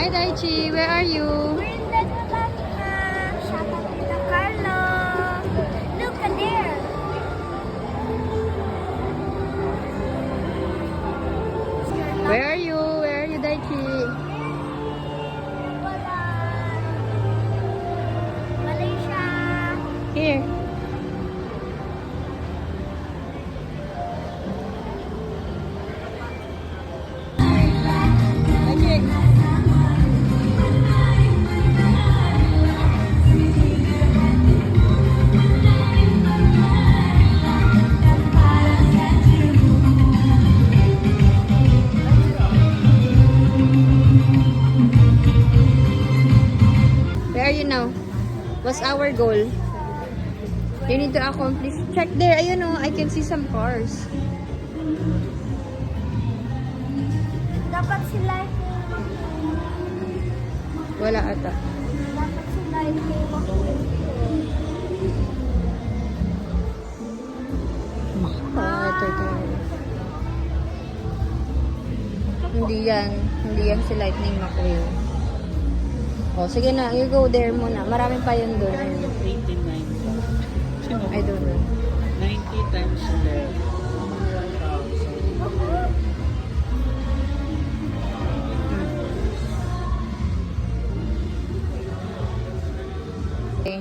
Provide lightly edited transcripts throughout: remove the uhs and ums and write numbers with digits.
Hi Daichi, where are you? We're in the shop of Tita Carlo. Look at there. Where are you? Where are you, Daichi? Malaysia. Here. Where are you now? What's our goal? You need to accomplish. Check there. Ayun oh, I can see some cars. Dapat sila Wala ata. dapat sila Ito. Hindi yan. Hindi yan si Lightning McQueen. Oh, sige na. You go there muna. Marami pa yun doon. 89. Sino? I don't know. 90 times 11. Okay.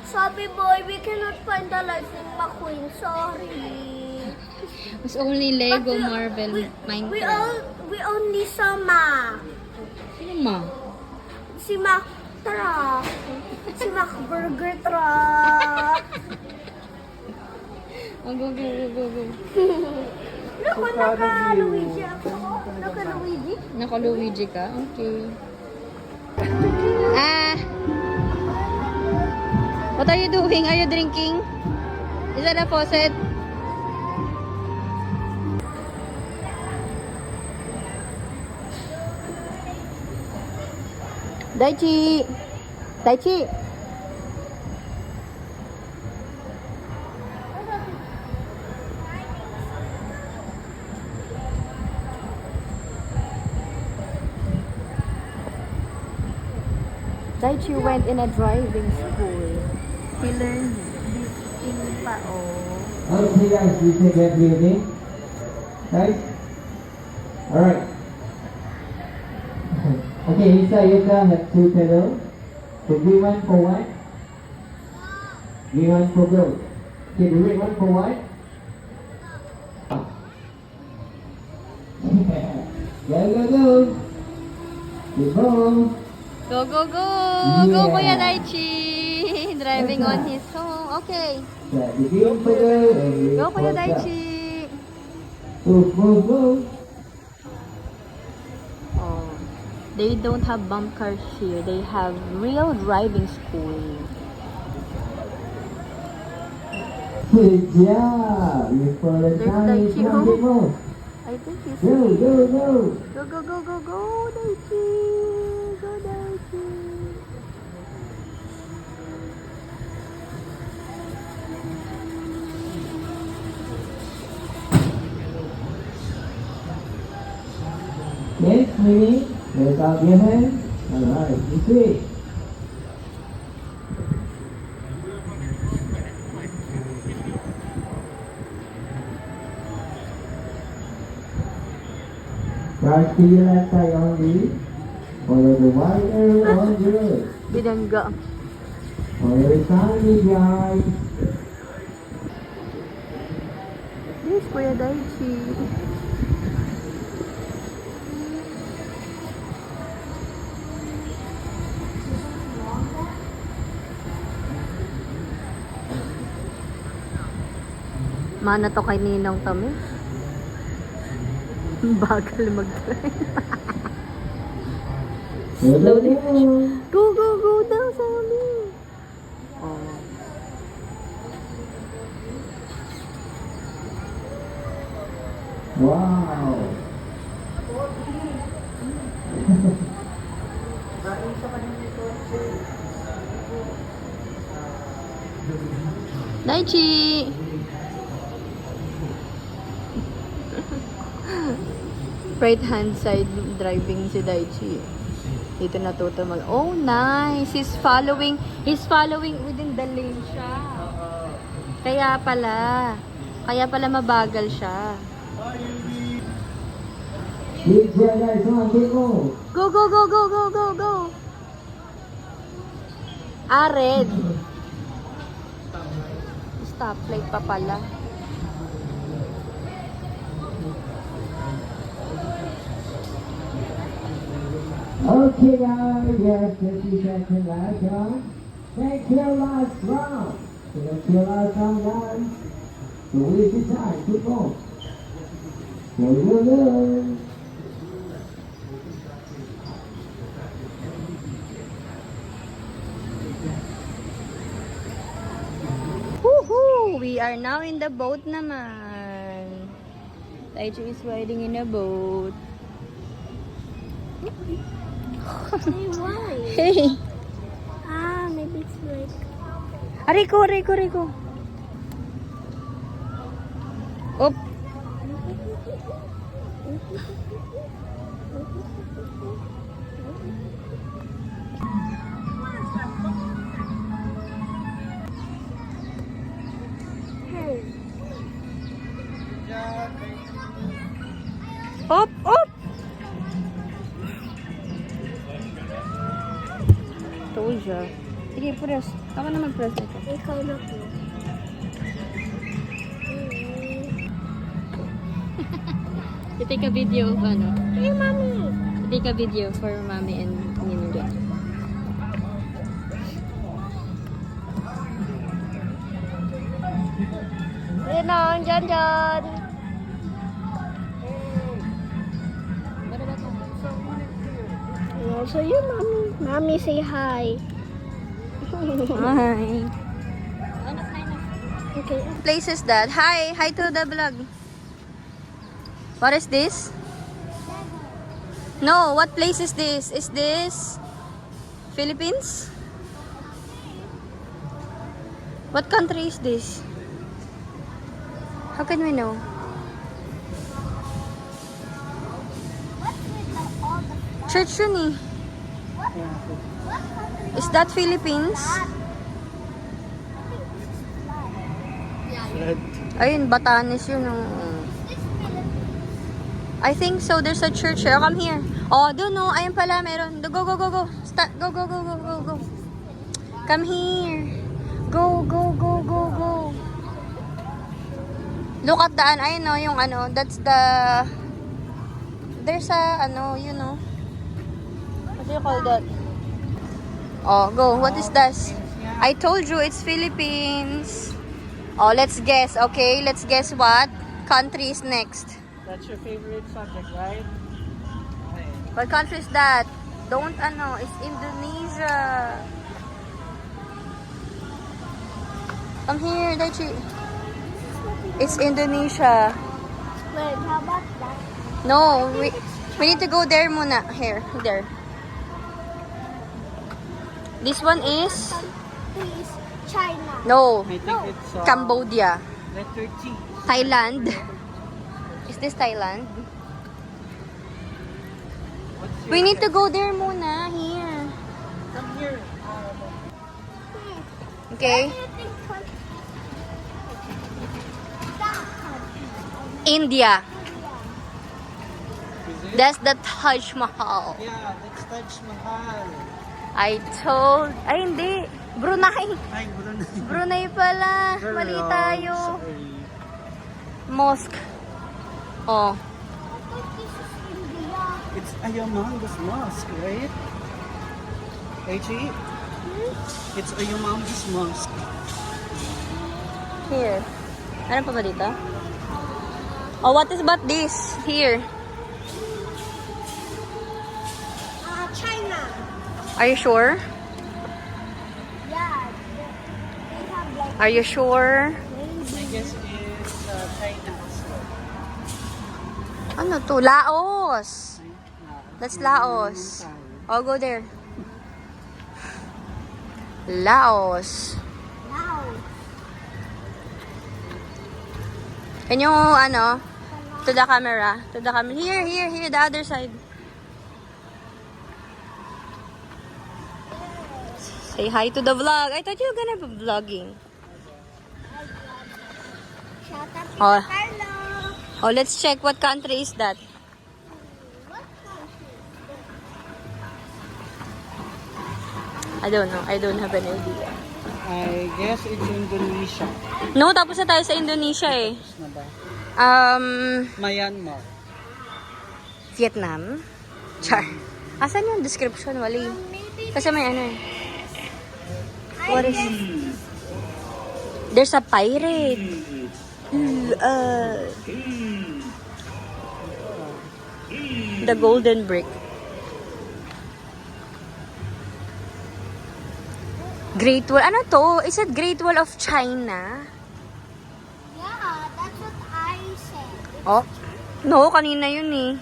Sabi boy, we cannot find the Lightning McQueen. Sorry. It's only Lego, Marvel, We Minecraft. only saw Ma. Sino ma? Si Mac Truck. Si Mac Burger Truck. Oh, go, go, go, go, go. Naku, naka-Luigi ako. Naka-Luigi? Naka-Luigi ka? Okay. Ah! What are you doing? Are you drinking? Is that a faucet? Daichi! Daichi! Daichi went in a driving school. He learned this thing pa, oh. Okay guys, we say get ready. Right? Alright. Okay, inside your car have two pedals. The green one for white. Green one for gold. Okay, the red one for white. Go, go, go. Good ball. Go, go, go! Go, Yeah. Kuya Daichi! Driving on his own. Okay. Yeah, the green pedal and the Go, Kuya red Daichi! Move, move, move. Oh. They don't have bump cars here. They have real driving school. Good job. You follow the There's Chinese Daichi. one bit more. I think he's Go, go, go. Go, go, go, go, go, Daichi! Go, Daichi! Next, maybe. Raise up your hand. Alright, you see. Right to your left side only. Follow the white arrow on the road. Binangga. Follow the sign, guys. Yes, Kuya Daichi. Mana to kay Ninong Tamis. Bagal mag-drive. Slowly. Go, go, go daw, sabi. Oh. Wow. Daichi! Right hand side driving si Daichi. Dito natuto mag... Oh, nice. He's following within the lane siya. Kaya pala mabagal siya. Kids here, guys. Come on, keep going. Go, go, go, go, go, go, go. Ah, red. Stoplight pa pala. Okay, guys. Yes, 30 seconds last round. Thank you, last round. So that's your last round, guys. So waste your time. Keep going. Go, go, go. Woohoo! We are now in the boat naman. Taichu is riding in a boat. Hey, why? Hey! Ah, maybe it's like... Rico, Rico, Rico. Oop. Hey. Op, op. Told ya. Sige, press. Ako na mag-press nito. Ikaw na po. You take a video of ano? Hey, mommy! You take a video for mommy and Ninja. Ayun na, dyan, dyan. So you, mommy. Mommy, say hi. Hi. Okay. Place is that? Hi. Hi to the vlog. What is this? No, what place is this? Is this Philippines? What country is this? How can we know? Church yun eh. Is that Philippines? Red. Ayun, Batanes yun. Oh. I think so. There's a church here. Come here. Oh, doon no. Ayun pala, meron. Go, go, go, go. Start. Go, go, go, go, go, go. Come here. Go, go, go, go, go. Look at the, ayun no, yung ano, that's the, there's a, ano, you know. What do you call that? Oh, go. What is this? I told you it's Philippines. Oh, let's guess. Okay, let's guess what country is next. That's your favorite subject, right? Okay. What country is that? Don't ano, it's Indonesia. Come here, Daichi. It's Indonesia. Wait, how about that? No, we need to go there muna. Here, there. This one is Country is China. no, I think it's Cambodia. letter T. Thailand. Is this Thailand? What's your We need to guess? go there muna. Here. Come here. Okay. What do you think country? That country. India. Is it? That's the Taj Mahal. Yeah, that's Taj Mahal. I told... Ay, hindi. Brunei. Ay, Brunei. Brunei pala. Very Mali wrong. tayo. Sorry. Mosque. Oh. I think this is India. It's Ayamanga's Mosque, right? AG? It's Ayamanga's Mosque. Here. Ano pa ba dito? Oh, what is about this? Here. China. Are you sure? Yeah. They have like Are you sure? I guess it's China as well. Ano to? Laos. That's Laos. I'll go there. Laos. now. Can you, ano, to the camera? To the camera. Here, here, here, the other side. Say hi to the vlog. I thought you were gonna be vlogging. Shout out to Oh. Carlo. Oh, let's check what country is that. What country? I don't know. I don't have an idea. I guess it's Indonesia. No, tapos na tayo sa Indonesia eh. Tapos na ba? Um, Myanmar. Vietnam? Char. Asan yung description? Wali. Maybe Kasi may ano eh. I What is... guess There's a pirate. The Golden Brick. Great Wall. Ano to? Is it Great Wall of China? yeah, that's what I said. Oh. No, kanina yun eh.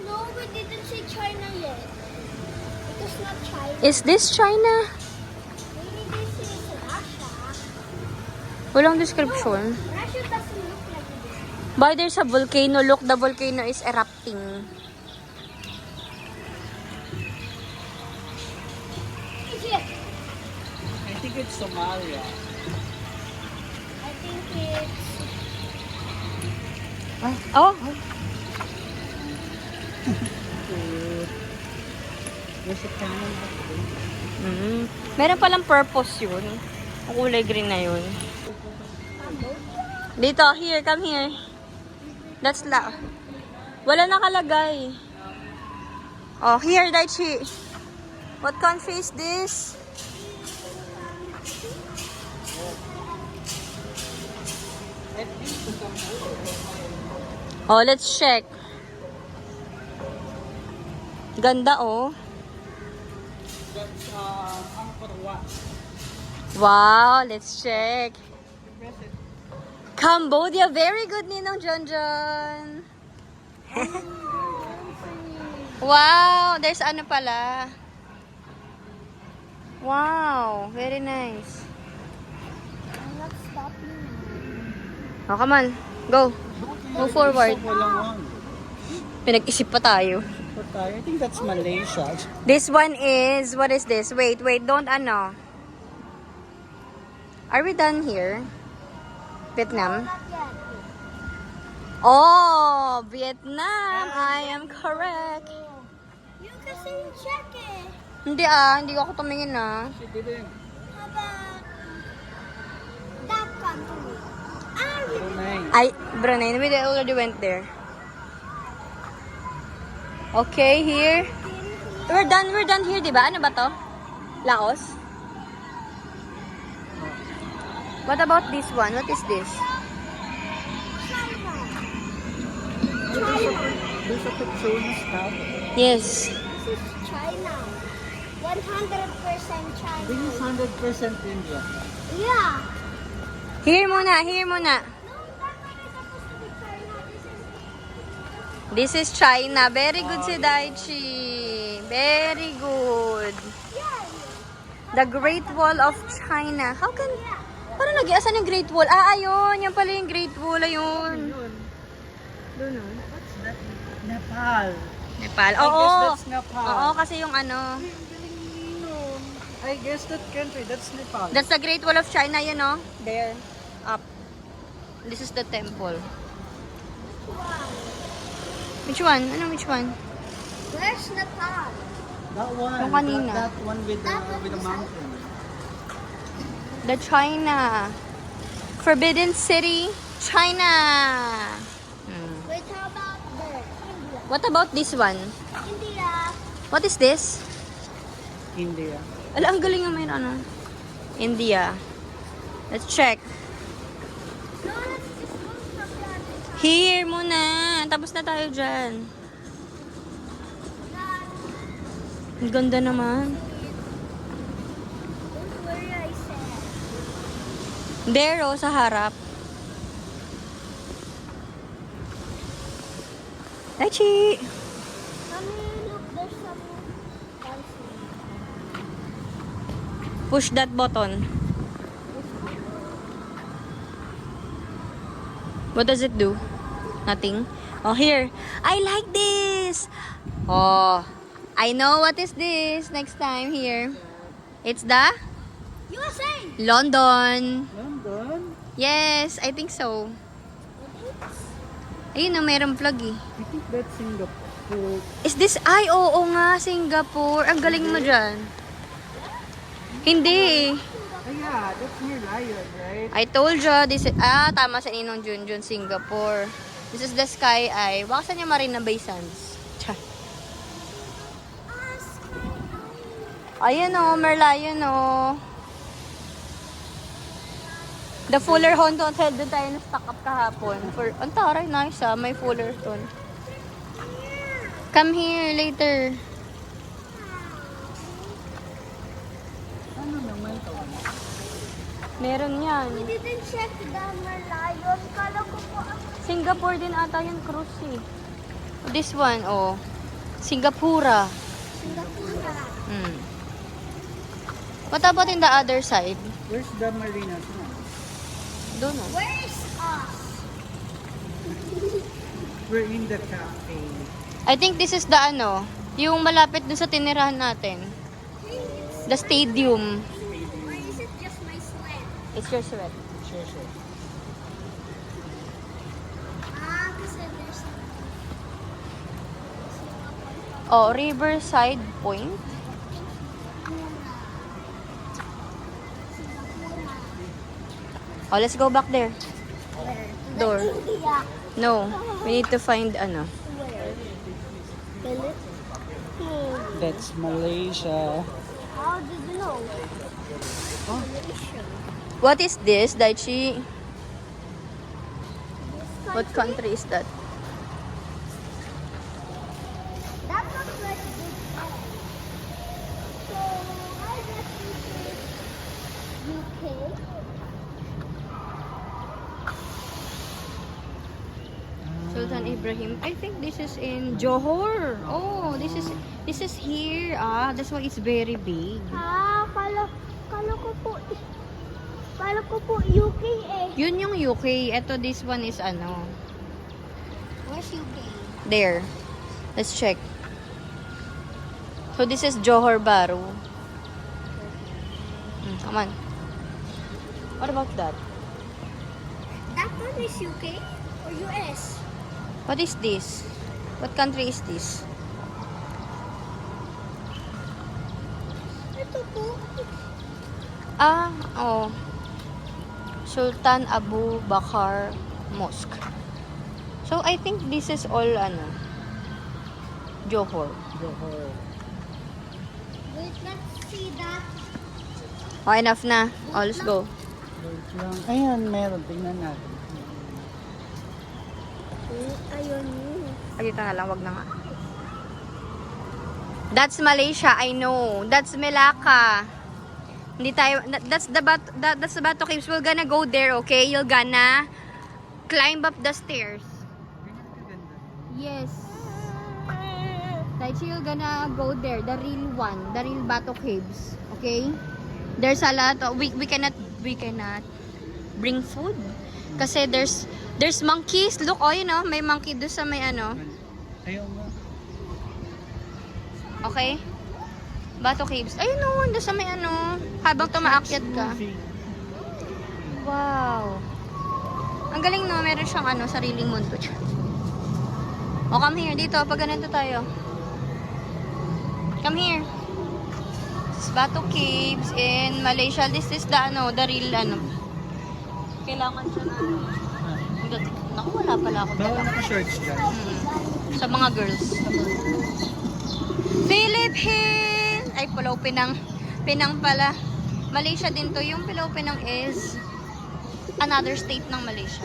No, we didn't say China yet. It is not China. Is this China? Maybe this is Russia. Walang description. Russia doesn't look like this. Why there's a volcano? Look, the volcano is erupting. Egypt. I think it's Somalia. I think it's Oh, There's a cannon back there. meron palang purpose yun. Ang kulay green na yun. Dito, here, come here. That's wala nakalagay. Oh, here, Daichi. What country is this? Oh, let's check. Ganda, oh. That's Angkor Wat. Wow, let's check. Cambodia, very good, Ninong Jonjon. Wow, there's ano pala. Wow, very nice. I'm not stopping now. Oh, come on, go. Move forward. Walang one. Pinag-isip pa tayo. But I think that's Malaysia. This one is, what is this? Wait, don't ano. Are we done here? Vietnam? Not yet. Oh, Vietnam. I am correct. You kasi check it. Hindi ako tumingin ah. She didn't. How about that country? Ah, we Brunei. Brunei, we already went there. Okay, here. We're done here, di ba? Ano ba to? Laos? What about this one? What is this? There's a Petronas Tower. Yes. This is China. 100% China. This is 100% India. Yeah. Here muna. No, that one is supposed to be China. This is China. Very good si Daichi. Very good. Yeah. The Great Wall of China. How can... Parang nag-iasan yung Great Wall. Ah, ayun. Yan pala yung Great Wall. Ayun. Doon, oh. What's that? Nepal. Nepal. I Oo. guess that's Nepal. Oo, kasi yung ano... No. I guess that country, that's Nepal. That's the Great Wall of China, you know? There. Up. This is the temple. Which one? Anong which one? Where's Nepal? That one. Yung kanina. That one with the mountain. The China. Forbidden City, China. Wait, how about there? India. What about this one? India. What is this? India. Ala, ang galing yung may ano. India. Let's check. No, let's just go from that. Here muna. Tapos na tayo dyan. Ang ganda naman. Don't worry, I said. There, oh, sa harap. Daichi! Mommy, look, there's some dancing. Push that button. What does it do? Nothing? Oh, here. I like this! Oh, I know what is this next time here. It's the USA! London. London? Yes, I think so. Ayun na, mayroong flag eh. I think that's Singapore. Is this, ay, oo nga, Singapore. Ang galing mo dyan. Hindi eh. Oh yeah, that's near Lion, right? I told you, this is, tama sa Ninong Junjun, Singapore. This is the Sky Eye. Baka saan yung Marina Bay Sands? Char. Ayan o, Merlion o. The Fullerton Hotel, doon tayo na-stock up kahapon. Ang taray, nice may Fullerton. Come here later. Ano naman to? Meron yan. We didn't check the Merlion. Kala ko po ang Singapore din ata yung cruise eh. This one, oh. Singapura. Singapore. Hmm. What about in the other side? Where's the marina? Doon, oh. Where's us? We're in the cafe. I think this is the ano, yung malapit dun sa tinirahan natin. The stadium. Or is it just my sweat? It's your sweat. Sure, sure. Kasi there's Oh, Riverside Point. Oh, let's go back there. where? Door. India. No, we need to find ano. Where? Philippines. That's Malaysia. How did you know? Oh. Malaysia. What is this, Daichi? What country is that? That looks like a big egg. So, I guess this is UK. Sultan Ibrahim. I think this is in Johor. Oh, this is here. That's why it's very big. Kala ko po UK eh. Yun yung UK. Ito, this one is ano. Where's UK? There. Let's check. So, this is Johor Bahru. Come on. What about that? That one is UK or US? What is this? What country is this? Ito po. Oh. Sultan Abu Bakar Mosque. So, I think this is all, ano, Johor. Johor. Wait, let's see that. Oh, enough na. Oh, let's go. Wait lang. Ayan, meron. Tingnan natin. Ayun yun. Ay, dito na lang. Wag na nga. That's Malaysia. I know. That's Melaka. Hindi tayo, that's the Batu Caves. We're gonna go there, okay? You're gonna climb up the stairs. Yes. Daichi, you're gonna go there. The real one. The real Batu Caves. Okay? There's a lot of, we cannot bring food. Kasi there's monkeys. Look, oh, you know, may monkey doon sa may ano. Ayaw nga. Okay? Batu Caves. Ayun no, doon sa may ano. Habang tumaakyat ka. Wow. Ang galing no, meron siyang ano, sariling mundo. O, come here. Dito, pag ganito tayo. Come here. This is Batu Caves in Malaysia. This is the ano, the real ano. Kailangan siya na ano. Naku, wala pala ako. Bawal naka-shorts dyan. Sa mga girls. Philippines! Ay, Pulau Pinang. Pinang pala. Malaysia din to. Yung Pulau Pinang is another state ng Malaysia.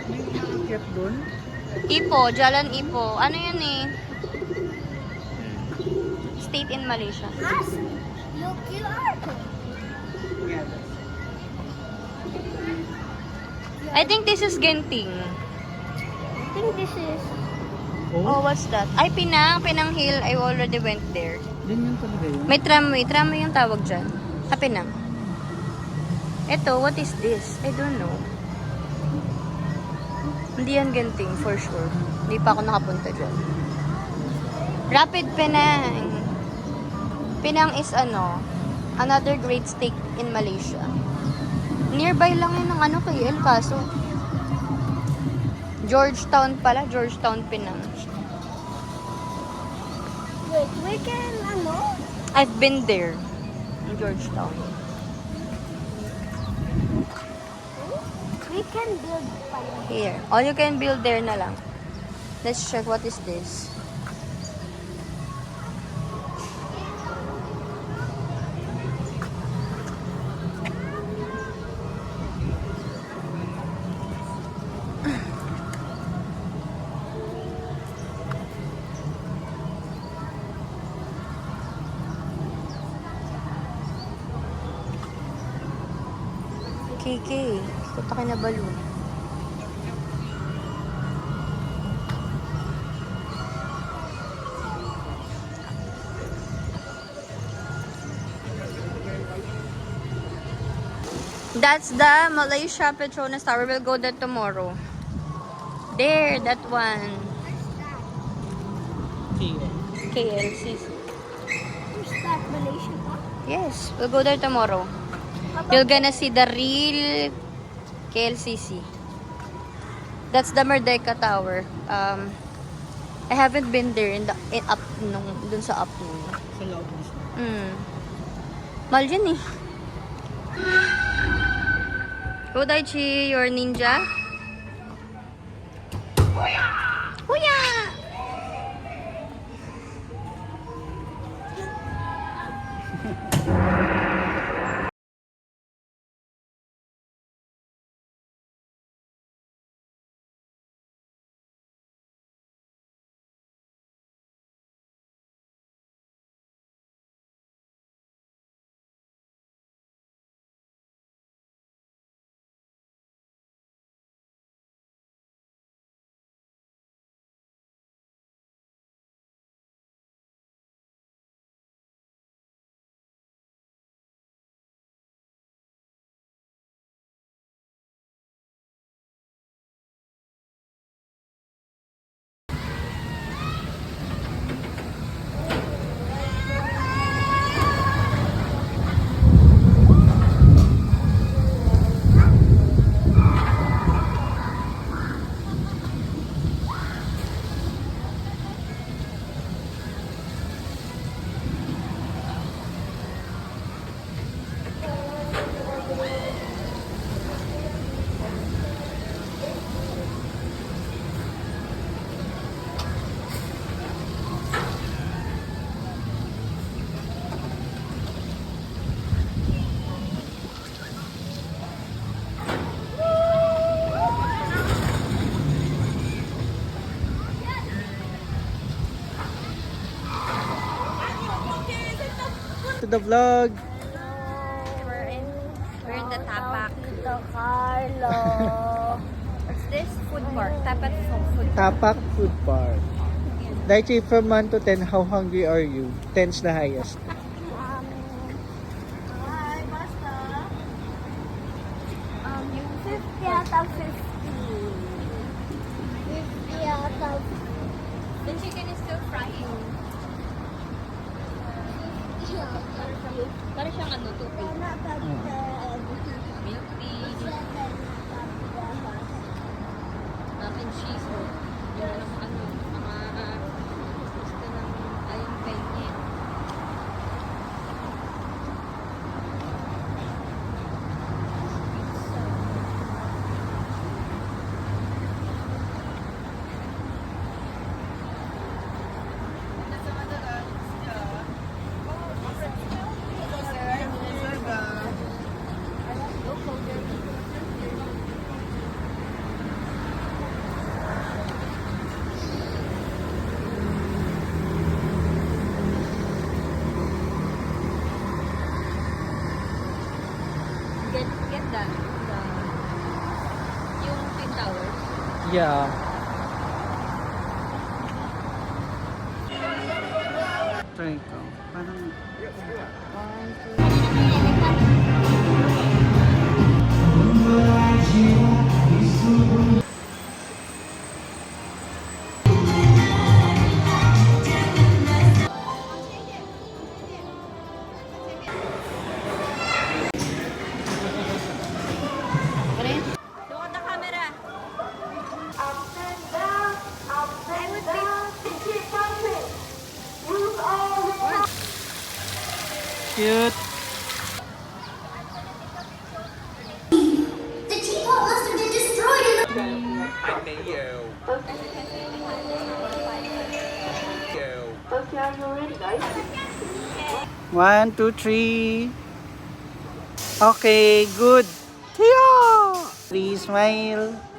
May nakakit doon? Ipo, Jalan Ipo. Ano yan eh? State in Malaysia. Has yung QR code. Yeah. I think this is Genting. I think this is... Oh, what's that? Ay, Pinang. Pinang Hill. I already went there. Din yun talaga yun? May tramway. Tramway yung tawag dyan. Sa Pinang. Eto, what is this? I don't know. Hindi yan Genting, for sure. Hindi pa ako nakapunta dyan. Rapid Penang. Penang is ano, another great state in Malaysia. Nearby lang yun ng ano, KL, kaso Georgetown pala, Georgetown, Penang. Wait, we can, ano? I've been there in Georgetown. We can build pala. Here, all you can build there na lang. Let's check what is this. KK, punta kayo na balloon. That's the Malaysia Petronas Tower. We'll go there tomorrow. There, that one. KLCC. Where's that, Malaysia pa? Yes, we'll go there tomorrow. You're gonna see the real KLCC. That's the Merdeka Tower. I haven't been there in up nung dun sa up nung. Sa loob mismo. Mahal yun eh. Go Daichi, your ninja. Huya! To the vlog. We're in the Tapak. Tito Carlo. What's this? Food court. Tapak food. Tapak Food Park. Daichi, from 1 to 10, how hungry are you? 10's the highest. Hi, basta. 50 out of 50. 50 out of The chicken is still frying. 50 out of 50. Para siyang ano, tubig. Not that bad. Milk tea, Seven out of 10. mac and cheese. Yun ang ano, mga gusto ng ayong pengen. Get that. Yung Twin Towers. Yeah. Try ko. Parang... Cute. The teapot must have been destroyed in the... Okay, are you ready, guys? 1, 2, 3. Okay, good. Yeah. Please smile.